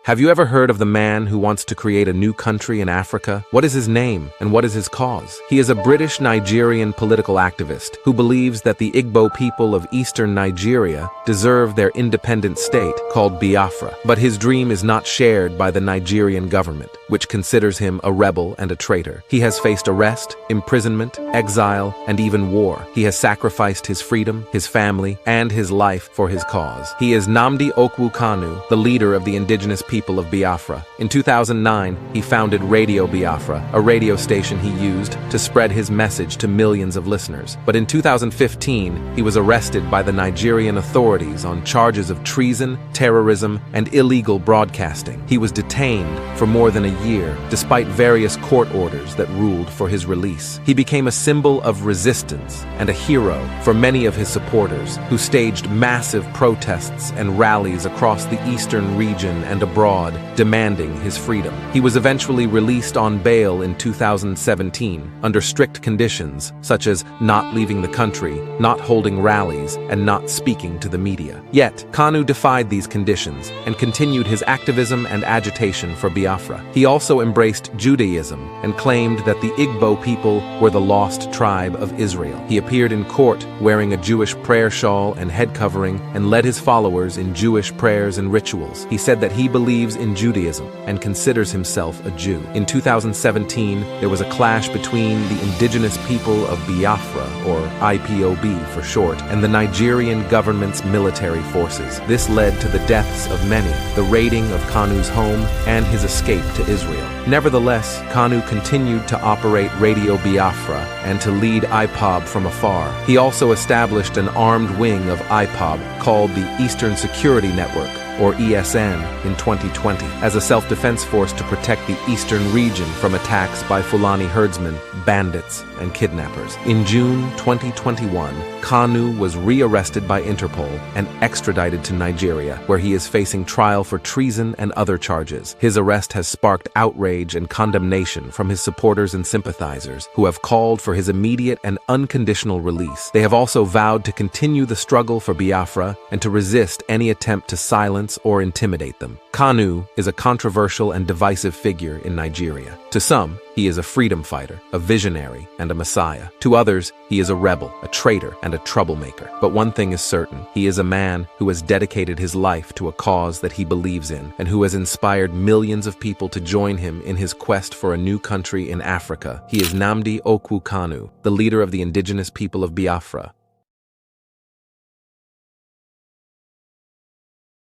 Have you ever heard of the man who wants to create a new country in Africa? What is his name and what is his cause? He is a British Nigerian political activist who believes that the Igbo people of eastern Nigeria deserve their independent state called Biafra. But his dream is not shared by the Nigerian government, which considers him a rebel and a traitor. He has faced arrest, imprisonment, exile, and even war. He has sacrificed his freedom, his family, and his life for his cause. He is Nnamdi Okwu Kanu, the leader of the indigenous people of Biafra. In 2009, he founded Radio Biafra, a radio station he used to spread his message to millions of listeners. But in 2015, he was arrested by the Nigerian authorities on charges of treason, terrorism, and illegal broadcasting. He was detained for more than a year, despite various court orders that ruled for his release. He became a symbol of resistance and a hero for many of his supporters, who staged massive protests and rallies across the eastern region and abroad, demanding his freedom. He was eventually released on bail in 2017, under strict conditions, such as not leaving the country, not holding rallies, and not speaking to the media. Yet, Kanu defied these conditions and continued his activism and agitation for Biafra. He also embraced Judaism and claimed that the Igbo people were the lost tribe of Israel. He appeared in court wearing a Jewish prayer shawl and head covering and led his followers in Jewish prayers and rituals. He said that he believes in Judaism and considers himself a Jew. In 2017, there was a clash between the indigenous people of Biafra, or IPOB for short, and the Nigerian government's military forces. This led to the deaths of many, the raiding of Kanu's home, and his escape to Israel. Nevertheless, Kanu continued to operate Radio Biafra and to lead IPOB from afar. He also established an armed wing of IPOB called the Eastern Security Network, or ESN, in 2020, as a self-defense force to protect the eastern region from attacks by Fulani herdsmen, bandits, and kidnappers. In June 2021, Kanu was re-arrested by Interpol and extradited to Nigeria, where he is facing trial for treason and other charges. His arrest has sparked outrage and condemnation from his supporters and sympathizers, who have called for his immediate and unconditional release. They have also vowed to continue the struggle for Biafra and to resist any attempt to silence or intimidate them. Kanu is a controversial and divisive figure in Nigeria. To some, he is a freedom fighter, a visionary, and a messiah. To others, he is a rebel, a traitor, and a troublemaker. But one thing is certain: he is a man who has dedicated his life to a cause that he believes in, and who has inspired millions of people to join him in his quest for a new country in Africa. He is Nnamdi Okwu Kanu, the leader of the indigenous people of Biafra.